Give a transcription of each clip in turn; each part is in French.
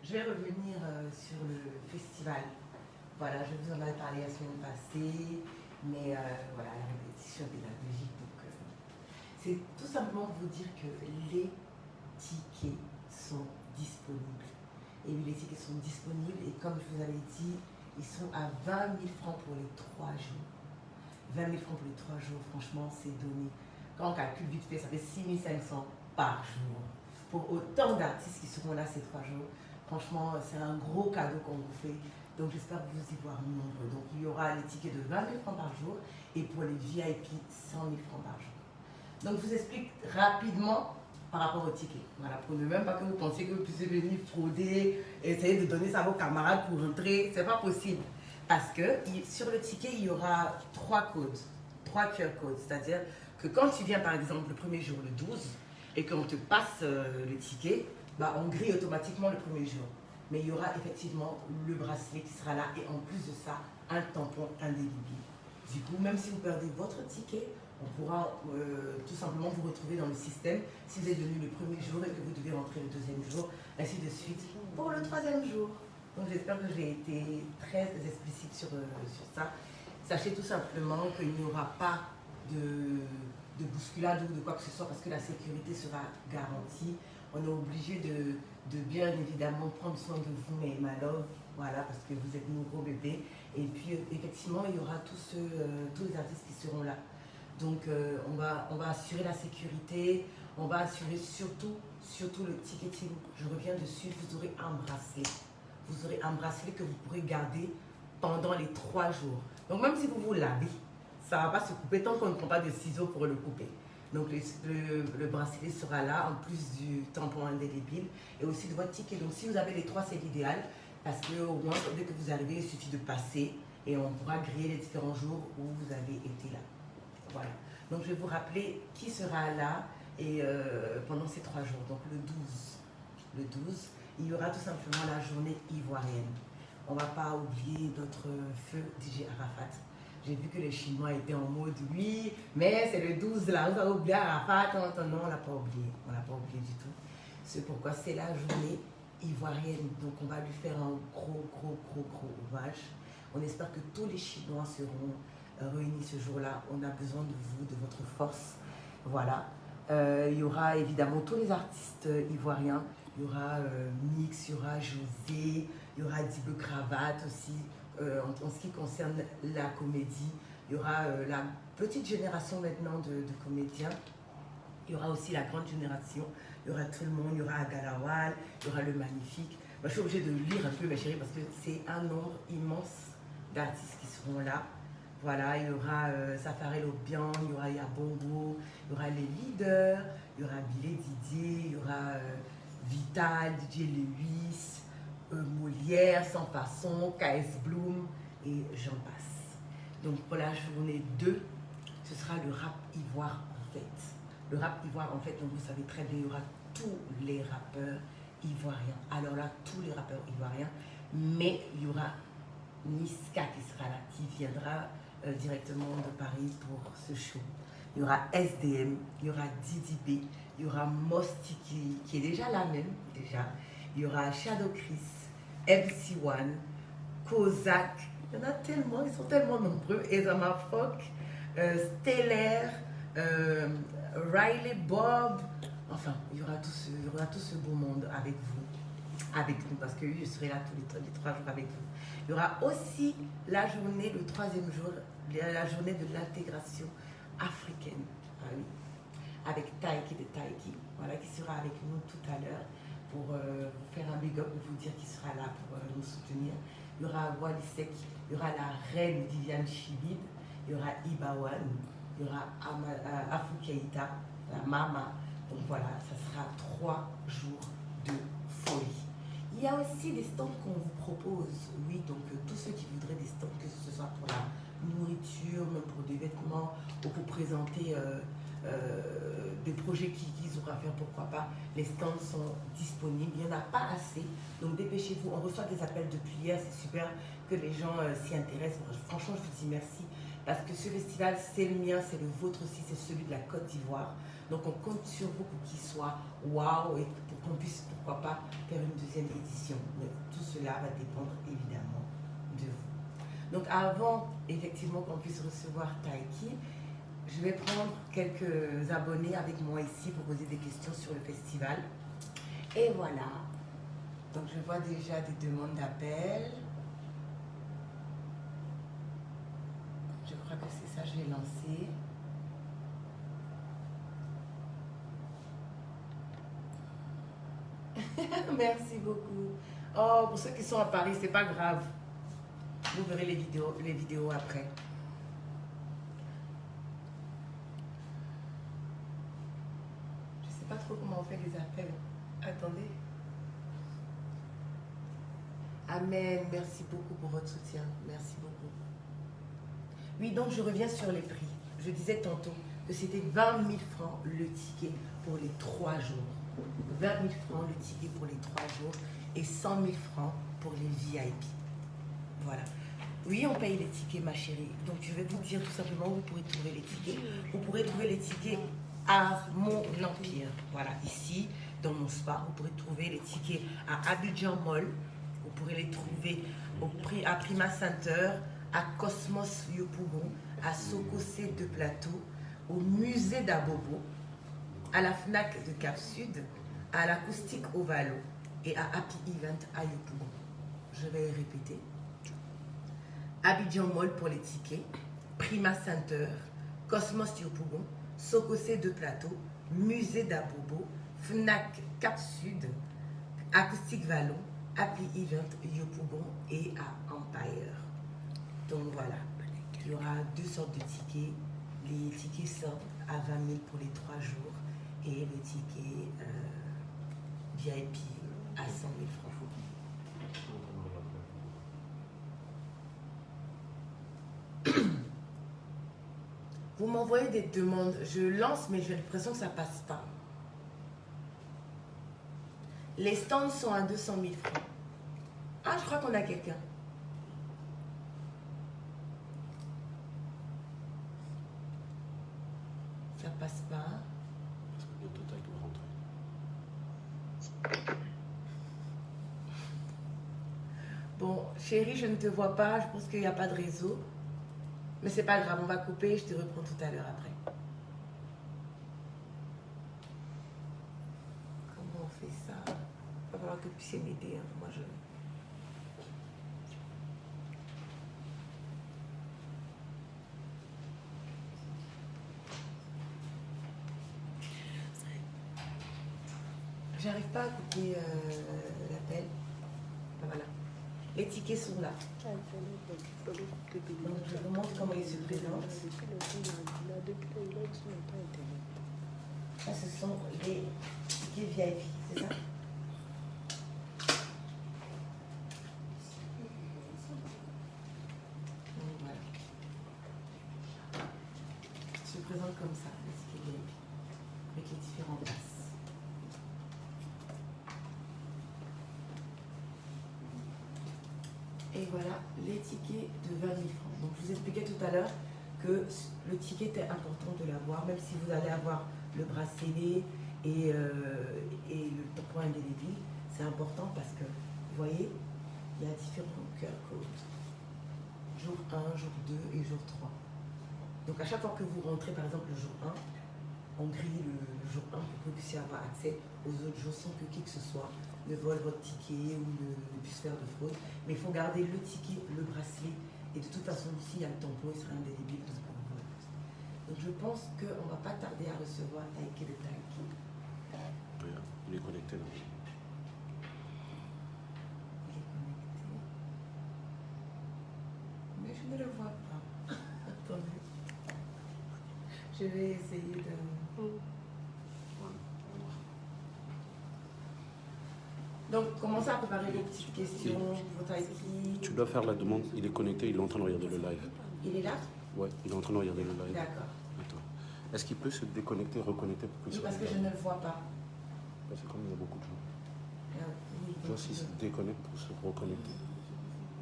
Je vais revenir sur le festival. Voilà, je vous en avais parlé la semaine passée, mais voilà, la répétition pédagogique. Donc, c'est tout simplement pour vous dire que les tickets sont disponibles. Et oui, les tickets sont disponibles et comme je vous avais dit, ils sont à 20 000 francs pour les 3 jours. 20 000 francs pour les 3 jours, franchement, c'est donné. Quand on calcule vite fait, ça fait 6 500 par jour. Pour autant d'artistes qui seront là ces 3 jours, franchement, c'est un gros cadeau qu'on vous fait. Donc j'espère vous y voir nombreux. Donc il y aura les tickets de 20 000 francs par jour et pour les VIP, 100 000 francs par jour. Donc je vous explique rapidement par rapport au ticket. Voilà, pour ne même pas que vous pensiez que vous puissiez venir frauder, essayer de donner ça à vos camarades pour rentrer. C'est pas possible. Parce que sur le ticket, il y aura 3 codes, 3 QR codes. C'est-à-dire que quand tu viens par exemple le premier jour, le 12, et qu'on te passe le ticket, bah, on grille automatiquement le premier jour. Mais il y aura effectivement le bracelet qui sera là et en plus de ça, un tampon indélébile. Du coup, même si vous perdez votre ticket, on pourra tout simplement vous retrouver dans le système si vous êtes venu le premier jour et que vous devez rentrer le deuxième jour, ainsi de suite pour le troisième jour. Donc j'espère que j'ai été très explicite sur ça. Sachez tout simplement qu'il n'y aura pas de bousculade ou de quoi que ce soit parce que la sécurité sera garantie. On est obligé de bien évidemment prendre soin de vous, mes my love, voilà, parce que vous êtes nos gros bébés. Et puis effectivement, il y aura tous les artistes qui seront là. Donc on va assurer la sécurité, on va assurer surtout le ticketing. Je reviens dessus, vous aurez un bracelet. Vous aurez un bracelet que vous pourrez garder pendant les 3 jours. Donc même si vous vous lavez, ça ne va pas se couper tant qu'on ne prend pas de ciseaux pour le couper. Donc le bracelet sera là, en plus du tampon indélébile et aussi de votre ticket. Donc si vous avez les 3, c'est l'idéal, parce qu'au moins, dès que vous arrivez, il suffit de passer et on pourra griller les différents jours où vous avez été là. Voilà. Donc je vais vous rappeler qui sera là et pendant ces 3 jours. Donc le 12, il y aura tout simplement la journée ivoirienne. On ne va pas oublier notre feu DJ Arafat. J'ai vu que les Chinois étaient en mode oui, mais c'est le 12 là, on va oublier Arafat. Non, on ne l'a pas oublié. On ne l'a pas oublié du tout. C'est pourquoi c'est la journée ivoirienne. Donc on va lui faire un gros hommage. On espère que tous les Chinois seront réunis ce jour-là. On a besoin de vous, de votre force. Voilà. Il y aura évidemment tous les artistes ivoiriens. Il y aura Mix, il y aura José, il y aura Dibe Cravate aussi. En ce qui concerne la comédie, il y aura la petite génération maintenant de comédiens. Il y aura aussi la grande génération. Il y aura tout le monde. Il y aura Agalawal, il y aura le Magnifique. Moi, je suis obligée de lire un peu, mes chéris, parce que c'est un nombre immense d'artistes qui seront là. Voilà, il y aura Safari Lobian, il y aura Yabongo, il y aura les leaders, il y aura Billet Didier, il y aura Vital, DJ Lewis, Molière, Sans Façon, KS Bloom et j'en passe. Donc pour la journée 2, ce sera le rap ivoire en fait. Le rap ivoire en fait, donc vous savez très bien, il y aura tous les rappeurs ivoiriens. Alors là, tous les rappeurs ivoiriens, mais il y aura Niska qui sera là, qui viendra directement de Paris pour ce show. Il y aura SDM, il y aura Didi B, il y aura Mosti qui est déjà là même, déjà. Il y aura Shadow Chris, MC1, Kozak, il y en a tellement, ils sont tellement nombreux. Ezama Fock, Stellaire, Riley Bob, enfin, il y aura tout ce beau monde avec nous, parce que je serai là tous les 3 jours avec vous. Il y aura aussi la journée, le 3e jour, la journée de l'intégration africaine. Ah oui, avec Taiki de Taiki, voilà, qui sera avec nous tout à l'heure pour vous faire un big up et vous dire qu'il sera là pour nous soutenir. Il y aura Walisek, il y aura la reine Viviane Chibid, il y aura Ibawan, il y aura Afou Keïta, la Mama. Donc voilà, ça sera 3 jours de folie. Il y a aussi des stands qu'on vous propose, oui, donc tous ceux qui voudraient des stands, que ce soit pour la nourriture, même pour des vêtements, ou pour présenter des projets qu'ils auront à faire, pourquoi pas, les stands sont disponibles, il n'y en a pas assez, donc dépêchez-vous, on reçoit des appels depuis hier, c'est super que les gens s'y intéressent, franchement je vous dis merci, parce que ce festival c'est le mien, c'est le vôtre aussi, c'est celui de la Côte d'Ivoire, donc on compte sur vous pour qu'il soit waouh et pour qu'on puisse, pourquoi pas, faire une 2e édition. Mais cela va dépendre évidemment de vous. Donc avant, effectivement, qu'on puisse recevoir Taiki, je vais prendre quelques abonnés avec moi ici pour poser des questions sur le festival. Et voilà. Donc je vois déjà des demandes d'appel. Je crois que c'est ça, je vais lancer. Merci beaucoup. Oh, pour ceux qui sont à Paris, c'est pas grave. Vous verrez les vidéos après. Je sais pas trop comment on fait les appels. Attendez. Amen. Merci beaucoup pour votre soutien. Merci beaucoup. Oui, donc je reviens sur les prix. Je disais tantôt que c'était 20 000 francs le ticket pour les 3 jours. 20 000 francs le ticket pour les 3 jours et 100 000 francs pour les VIP. Voilà. Oui, on paye les tickets, ma chérie. Donc, je vais vous dire tout simplement où vous pourrez trouver les tickets. Vous pourrez trouver les tickets à mon empire. Voilà, ici, dans mon spa, vous pourrez trouver les tickets à Abidjan Mall. Vous pourrez les trouver à Prima Center, à Cosmos Yopougon, à Sokosé de Plateau, au musée d'Abobo, à la FNAC de Cap Sud, à l'Acoustique au Valo et à Happy Event à Yopougon. Je vais répéter. Abidjan Mall pour les tickets, Prima Center, Cosmos Yopougon, Sokosé de Plateau, musée d'Abobo, FNAC Cap Sud, Acoustique Vallon, Happy Event Yopougon et à Empire. Donc voilà, il y aura 2 sortes de tickets. Les tickets sortent à 20 000 pour les 3 jours et le ticket VIP à 100 000 francs. Vous m'envoyez des demandes, je lance mais j'ai l'impression que ça passe pas. Les stands sont à 200 000 francs. Ah, je crois qu'on a quelqu'un. Ça passe pas. Le total doit rentrer. Bon, chérie, je ne te vois pas. Je pense qu'il n'y a pas de réseau. Mais c'est pas grave, on va couper. Je te reprends tout à l'heure après. Comment on fait ça? Il va falloir que vous puissiez m'aider. Hein. Moi, je... J'arrive pas à couper l'appel. Voilà. Les tickets sont là. Donc, je vous montre comment ils se présentent. Ça, ce sont les tickets VIP, c'est ça? Donc, voilà. Ils se présentent comme ça, les tickets VIP, avec les différentes places. Et voilà les tickets de 20 000 francs. Donc je vous expliquais tout à l'heure que le ticket était important de l'avoir, même si vous allez avoir le bracelet et le point indélébile. C'est important parce que, vous voyez, il y a différents QR codes. Jour 1, jour 2 et jour 3. Donc à chaque fois que vous rentrez, par exemple le jour 1, on grille le jour 1 pour que vous puissiez avoir accès aux autres jours sans que qui que ce soit ne vole votre ticket ou ne puisse faire de fraude. Mais il faut garder le ticket, le bracelet. Et de toute façon, s'il y a le tampon, il sera indélébile. Donc je pense qu'on ne va pas tarder à recevoir Taiki de Taiki. Il est connecté là. Il est connecté. Mais je ne le vois pas. Attendez. Je vais essayer de... Donc, commencez à préparer vos petites questions, vos Taiki. Tu dois faire la demande. Il est connecté, il est en train de regarder le live. Il est là? Ouais, il est en train de regarder le live. D'accord. Attends. Est-ce qu'il peut se déconnecter, reconnecter pour que Oui, parce que je ne le vois pas. Parce que comme il y a beaucoup de gens. Oui, Tu vois, s'il se déconnecte pour se reconnecter,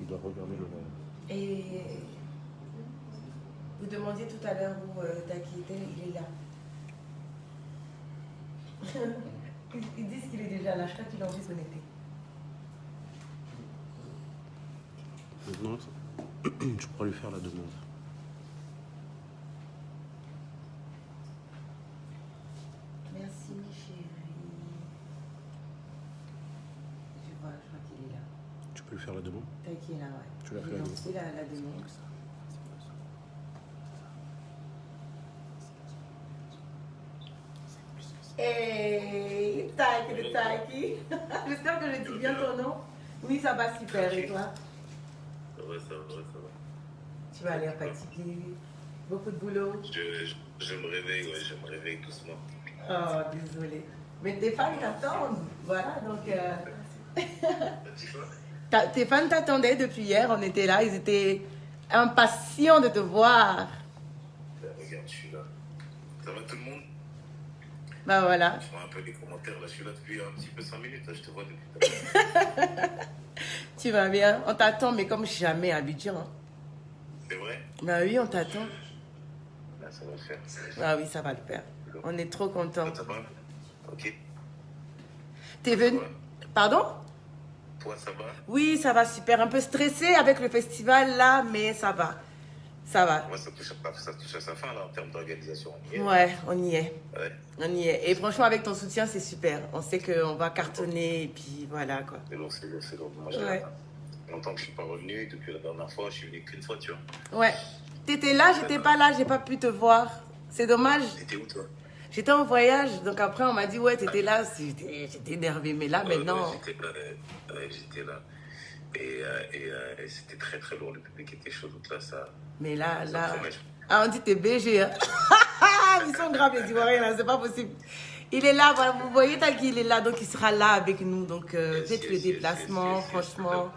il doit regarder le live. Et vous demandiez tout à l'heure où Taiki était, il est là. Ils disent qu'il est déjà là, je crois qu'il a envie de se connecter. Maintenant, je pourrais lui faire la demande. Merci, mes chéris. Je crois qu'il est là. Tu peux lui faire la demande? T'as qui est là, ouais. Tu l'as fait la demande? C'est la demande. Hey, Taki. J'espère que je dis bien ton nom. Oui, ça va super. Et toi? Ça va. Tu vas aller fatigué. Beaucoup de boulot. Je me réveille doucement. Oh, désolé. Mais tes fans t'attendent. Voilà, donc... Tes fans t'attendaient depuis hier. On était là. Ils étaient impatients de te voir. Regarde, je suis là. Ça va tout le monde? Bah voilà. Je vois un peu les commentaires. Là, je suis là depuis un petit peu 5 minutes. Là, je te vois depuis tout à l'heure. Tu vas bien? On t'attend, mais comme jamais à Abidjan. Hein. C'est vrai? Bah oui, on t'attend. Là, ça va le faire. Ah oui, ça va le faire. On est trop contents. Ça va? Ok. T'es venu? Pardon? Toi, ça va? Oui, ça va super. Un peu stressé avec le festival là, mais ça va. Ça va. Moi, ça touche à sa fin, là, en termes d'organisation. Ouais, on y est. Ouais. On y est. Et franchement, avec ton soutien, c'est super. On sait qu'on va cartonner et puis voilà quoi. C'est lourd. Moi, Ouais. longtemps que je suis pas revenu. Depuis la dernière fois, je suis venu qu'une fois, tu vois. Ouais. T'étais là, j'étais pas là, j'ai pas pu te voir. C'est dommage. T'étais où, toi? J'étais en voyage, donc après on m'a dit ouais, t'étais là. J'étais énervée, mais là maintenant. J'étais là. Et c'était très très lourd. Le public était chaud. Donc là, ça. Mais là. Ça promet. Ah, on dit t'es BG. Hein. Ils sont graves les Ivoiriens là, c'est pas possible. Il est là, voilà, vous voyez Taki, il est là, donc il sera là avec nous. Donc faites le déplacement, franchement.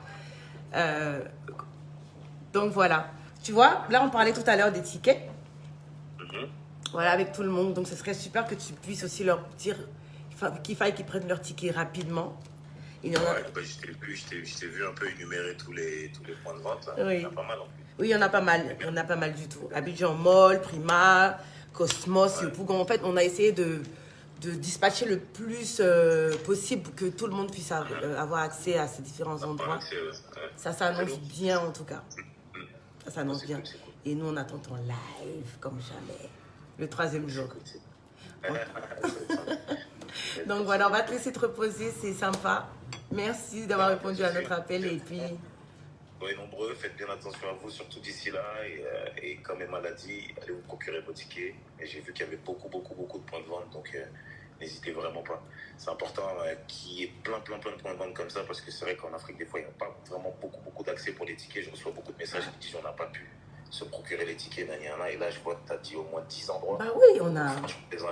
Donc voilà. Tu vois, là on parlait tout à l'heure des tickets. Voilà, avec tout le monde. Donc ce serait super que tu puisses aussi leur dire qu'il faille qu'ils prennent leur ticket rapidement. Il y en a... Ouais, bah, je t'ai vu un peu énumérer tous les points de vente. Là. Oui. Il y en a pas mal en plus. Oui, il y en a pas mal. Il y en a pas mal du tout. Abidjan Mall, Prima, Cosmos, Ouais. Pougon. En fait, on a essayé de dispatcher le plus possible pour que tout le monde puisse avoir accès à ces différents endroits. Ça s'annonce bien en tout cas. Ça s'annonce bien. C'est cool. Et nous, on attend ton live comme jamais. Le 3e jour. Donc voilà, on va te laisser te reposer, c'est sympa. Merci d'avoir répondu à notre appel et puis... Soyez nombreux, faites bien attention à vous, surtout d'ici là. Et comme Emma l'a dit, allez vous procurer vos tickets. Et j'ai vu qu'il y avait beaucoup de points de vente, donc n'hésitez vraiment pas. C'est important qu'il y ait plein de points de vente comme ça, parce que c'est vrai qu'en Afrique, des fois, il n'y a pas vraiment beaucoup d'accès pour les tickets. Je reçois beaucoup de messages qui disent qu'on n'a pas pu se procurer les tickets. Et là, je vois que tu as dit au moins 10 endroits. Bah oui, on a...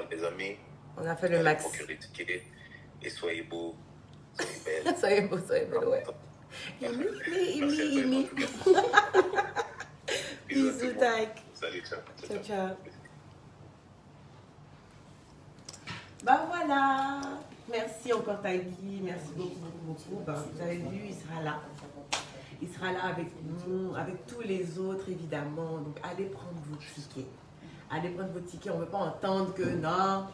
Les amis, On a fait le max. procurer les tickets et soyez beaux, soyez belles. Soyez beaux, ouais. Imi. Bisous, Taïk. Salut, ciao. Ciao. Bah voilà. Merci encore, Taïki. Merci beaucoup. Bah, vous avez vu, il sera là. Il sera là avec nous, avec tous les autres, évidemment. Donc, allez prendre vos tickets. On ne veut pas entendre que non,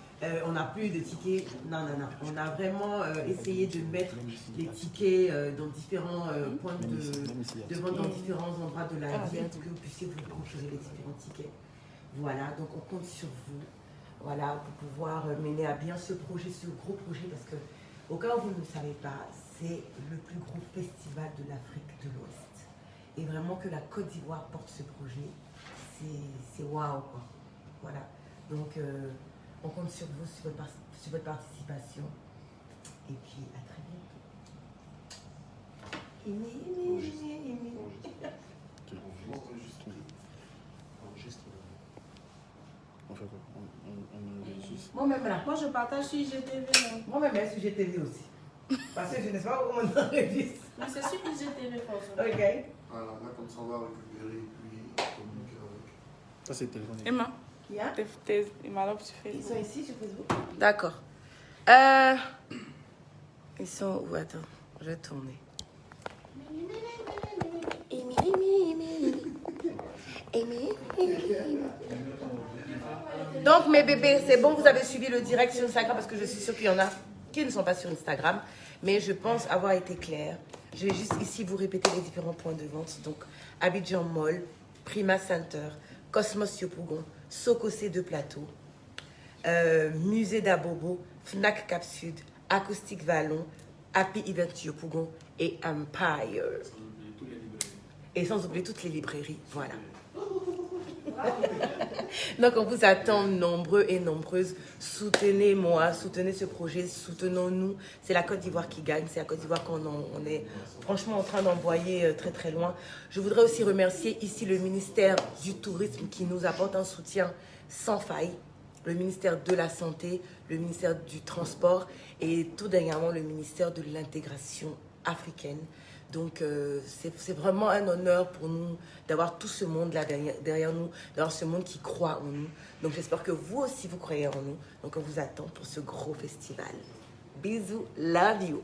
on n'a plus de tickets. Non. On a vraiment essayé de mettre les tickets dans différents points de vente, dans différents endroits de la ville pour que vous puissiez vous procurer les différents tickets. Voilà, donc on compte sur vous. Voilà, pour pouvoir mener à bien ce gros projet, parce que, au cas où vous ne le savez pas, c'est le plus gros festival de l'Afrique de l'Ouest. Et vraiment que la Côte d'Ivoire porte ce projet, c'est waouh quoi. Voilà, donc on compte sur vous, sur votre participation. Et puis à très bientôt. Imi. On fait quoi? On enregistre. Moi-même là. Moi, je partage sur IGTV. Moi-même là sur GTV aussi. Parce que je ne sais pas comment on enregistre. Mais c'est sur IGTV, forcément. Ok. Voilà, là, comme ça, on va récupérer et puis communiquer avec. Ça, c'est le téléphone. Emma, Qui a? Emma, là, tu fais. Ils sont ici sur Facebook. D'accord. Ils sont où? Attends, je vais tourner. Donc mes bébés, c'est bon, vous avez suivi le direct sur Instagram parce que je suis sûre qu'il y en a qui ne sont pas sur Instagram. Mais je pense avoir été claire. Je vais juste ici vous répéter les différents points de vente. Donc, Abidjan Mall, Prima Center, Cosmos Yopougon, Soko C2 Plateau, Musée d'Abobo, Fnac Cap Sud, Acoustique Vallon, Happy Event Yopougon et Empire. Et sans oublier toutes les librairies. Voilà. Donc on vous attend nombreux et nombreuses. Soutenez-moi, soutenez ce projet, soutenons-nous. C'est la Côte d'Ivoire qui gagne, c'est la Côte d'Ivoire qu'on est franchement en train d'envoyer très très loin. Je voudrais aussi remercier ici le ministère du Tourisme qui nous apporte un soutien sans faille, le ministère de la Santé, le ministère du Transport et tout dernièrement le ministère de l'Intégration africaine. Donc, c'est vraiment un honneur pour nous d'avoir tout ce monde-là derrière nous, d'avoir ce monde qui croit en nous. Donc, j'espère que vous aussi, vous croyez en nous. Donc, on vous attend pour ce gros festival. Bisous, love you.